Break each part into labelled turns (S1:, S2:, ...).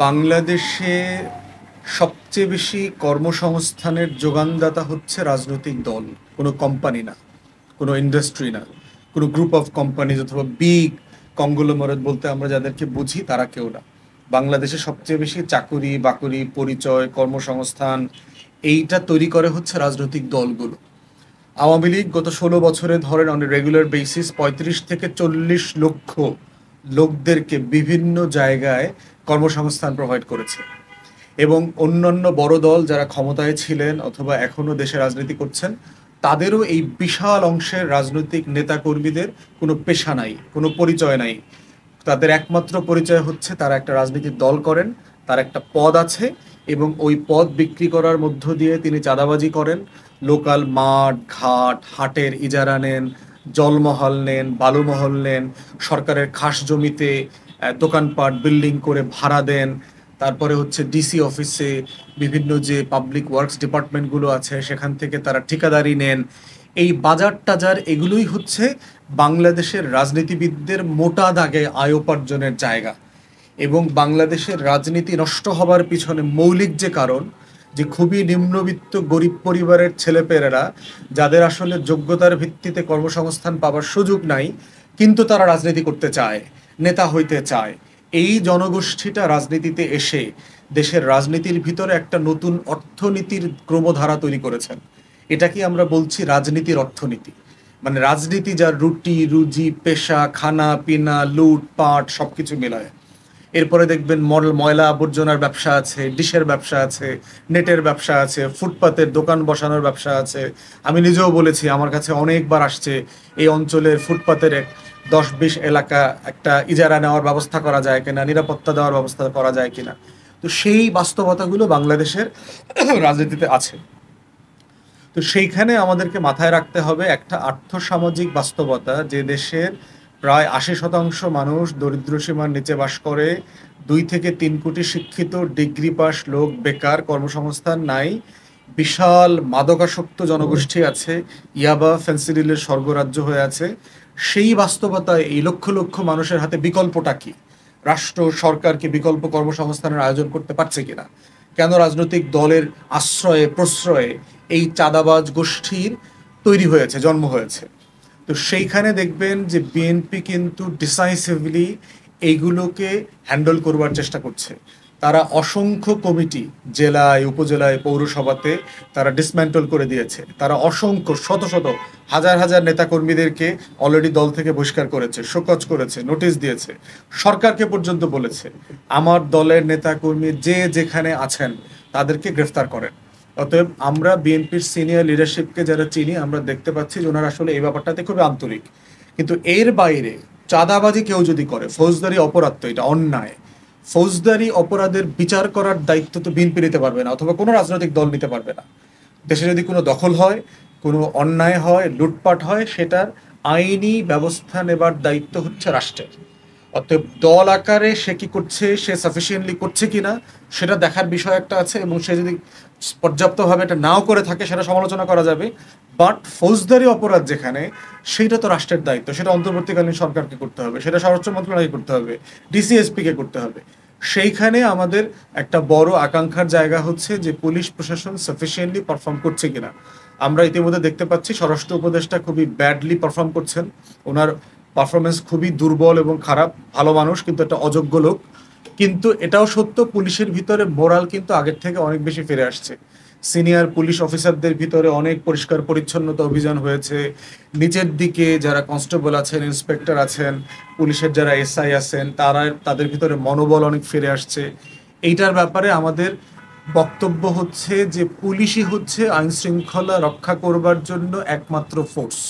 S1: বাংলাদেশে সবচেয়ে বেশি কর্মসংস্থানের যোগানদাতা হচ্ছে রাজনৈতিক দল, কোনো কোম্পানি না, কোনো ইন্ডাস্ট্রি না, কোনো গ্রুপ অফ কোম্পানিজ অথবা বিগ কংগ্লোমারেট বলতে আমরা যাদেরকে বুঝি তারা কেউ না। বাংলাদেশে সবচেয়ে বেশি চাকুরি বাকুরি পরিচয় কর্মসংস্থান এইটা তৈরি করে হচ্ছে রাজনৈতিক দলগুলো। আওয়ামী লীগ গত 16 বছরে ধরেন অন রেগুলার বেসিস 35 থেকে 40 লক্ষ লোকদেরকে বিভিন্ন জায়গায় কর্মসংস্থান প্রোভাইড করেছে। এবং অন্যান্য বড় দল যারা ক্ষমতায় ছিলেন অথবা এখনো দেশে রাজনীতি করছেন, তাদেরও এই বিশাল অংশের রাজনৈতিক নেতাকর্মীদের কোনো পেশা নাই, কোনো পরিচয় নাই। তাদের একমাত্র পরিচয় হচ্ছে তারা একটা রাজনৈতিক দল করেন, তার একটা পদ আছে এবং ওই পদ বিক্রি করার মধ্য দিয়ে তিনি চাঁদাবাজি করেন, লোকাল মাঠ ঘাট হাটের ইজারা নেন, জলমহল নেন, বালুমহল নেন, সরকারের খাস জমিতে দোকানপাট বিল্ডিং করে ভাড়া দেন। তারপরে হচ্ছে ডিসি অফিসে বিভিন্ন যে পাবলিক ওয়ার্কস ডিপার্টমেন্টগুলো আছে সেখান থেকে তারা ঠিকাদারি নেন। এই বাজার টাজার এগুলোই হচ্ছে বাংলাদেশের রাজনীতিবিদদের মোটা দাগে আয় উপার্জনের জায়গা। এবং বাংলাদেশের রাজনীতি নষ্ট হবার পিছনে মৌলিক যে কারণ, যে খুবই নিম্নবিত্ত গরিব পরিবারের ছেলেপেলেরা যাদের আসলে যোগ্যতার ভিত্তিতে কর্মসংস্থান পাওয়ার সুযোগ নাই, কিন্তু তারা রাজনীতি করতে চায়, নেতা হইতে চায়, এই জনগোষ্ঠীটা রাজনীতিতে এসে দেশের রাজনীতির ভিতরে একটা নতুন অর্থনীতির ক্রমধারা তৈরি করেছেন। এটাকে আমরা বলছি রাজনীতির অর্থনীতি। মানে রাজনীতি যার রুটি রুজি পেশা খানা পিনা লুটপাট সবকিছু মিলায়। এরপরে দেখবেন ময়লা আবর্জনার ব্যবসা আছে, ডিশের ব্যবসা আছে, নেটের ব্যবসা আছে, ফুটপাতের দোকান বসানোর ব্যবসা আছে। আমি নিজেও বলেছি, আমার কাছে অনেকবার আসছে এই অঞ্চলের ফুটপাতের 10-20 এলাকা একটা ইজারা নেওয়ার ব্যবস্থা করা যায় কিনা, নিরাপত্তা দেওয়ার ব্যবস্থা করা যায় কিনা। তো সেই বাস্তবতাগুলো বাংলাদেশের রাজনীতিতে আছে। তো সেইখানে আমাদেরকে মাথায় রাখতে হবে একটা আর্থসামাজিক বাস্তবতা, যে দেশের প্রায় 80% মানুষ দরিদ্র সীমার নিচে বাস করে, 2 থেকে 3 কোটি শিক্ষিত ডিগ্রি পাস লোক বেকার, কর্মসংস্থান নাই, বিশাল মাদকাসক্ত জনগোষ্ঠী আছে, ইয়াবা ফেন্সিডিলের স্বর্গরাজ্য হয়ে আছে। সেই বাস্তবতায় এই লক্ষ লক্ষ মানুষের হাতে বিকল্পটা কি? রাষ্ট্র সরকারকে বিকল্প কর্মসংস্থানের আয়োজন করতে পারছে কিনা? কেন রাজনৈতিক দলের আশ্রয়ে প্রশ্রয়ে এই চাঁদাবাজ গোষ্ঠীর তৈরি হয়েছে, জন্ম হয়েছে? তো সেইখানে দেখবেন যে বিএনপি কিন্তু ডিসাইসিভলি এইগুলোকে হ্যান্ডেল করবার চেষ্টা করছে। তারা অসংখ্য কমিটি জেলায় উপজেলায় পৌরসভাতে তারা ডিসম্যান্টল করে দিয়েছে। তারা অসংখ্য শত শত হাজার হাজার নেতাকর্মীদেরকে অলরেডি দল থেকে বহিষ্কার করেছে, শোকজ করেছে, নোটিশ দিয়েছে, সরকারকে পর্যন্ত বলেছে আমার দলের নেতাকর্মী যে যেখানে আছেন তাদেরকে গ্রেফতার করেন। অতএব আমরা বিএনপির সিনিয়র লিডারশিপকে যারা চিনি, আমরা দেখতে পাচ্ছি যে ওনারা আসলে এই ব্যাপারটাতে খুবই আন্তরিক। কিন্তু এর বাইরে চাঁদাবাজি কেউ যদি করে, ফৌজদারি অপরাধ, তো এটা অন্যায়। ফৌজদারি অপরাধের বিচার করার দায়িত্ব তো বিএনপি নিতে পারবে না, অথবা কোনো রাজনৈতিক দল নিতে পারবে না। দেশে যদি কোনো দখল হয়, কোনো অন্যায় হয়, লুটপাট হয়, সেটার আইনি ব্যবস্থা নেবার দায়িত্ব হচ্ছে রাষ্ট্রের। অতএব দল আকারে সে কি করছে, সে সাফিসিয়েন্টলি করছে কিনা সেটা দেখার বিষয় একটা আছে, এবং সে যদি পর্যাপ্তভাবে এটা নাও করে থাকে সেটা সমালোচনা করা যাবে। বাট ফৌজদারি অপরাধ যেখানে, সেইটা তো রাষ্ট্রের দায়িত্ব, সেটা অন্তর্বর্তীকালীন সরকারকে করতে হবে, সেটা স্বরাষ্ট্র মন্ত্রণালয়কে করতে হবে, ডিসিএসপিকে করতে হবে। সেইখানে আমাদের একটা বড় আকাঙ্ক্ষার জায়গা হচ্ছে যে পুলিশ প্রশাসন সাফিসিয়েন্টলি পারফর্ম করছে কিনা। আমরা ইতিমধ্যে দেখতে পাচ্ছি স্বরাষ্ট্র উপদেষ্টা খুবই ব্যাডলি পারফর্ম করছেন। ওনার পারফরমেন্স খুবই দুর্বল এবং খারাপ। ভালো মানুষ, কিন্তু একটা অযোগ্য লোক। কিন্তু এটাও সত্য, পুলিশের ভিতরে মোরাল কিন্তু আগের থেকে অনেক বেশি ফিরে আসছে। সিনিয়র পুলিশ অফিসারদের ভিতরে অনেক পরিষ্কার পরিচ্ছন্নতা অভিযান হয়েছে। নিচের দিকে যারা কনস্টেবল আছেন, ইন্সপেক্টর আছেন, পুলিশের যারা এসআই আছেন, তাদের ভিতরে মনোবল অনেক ফিরে আসছে। এইটার ব্যাপারে আমাদের বক্তব্য হচ্ছে যে পুলিশই হচ্ছে আইন শৃঙ্খলা রক্ষা করবার জন্য একমাত্র ফোর্স।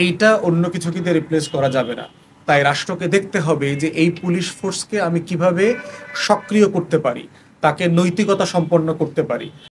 S1: এইটা অন্য কিছুকে দিয়ে রিপ্লেস করা যাবে না। তাই রাষ্ট্রকে দেখতে হবে যে এই পুলিশ ফোর্সকে আমি কিভাবে সক্রিয় করতে পারি, তাকে নৈতিকতা সম্পন্ন করতে পারি।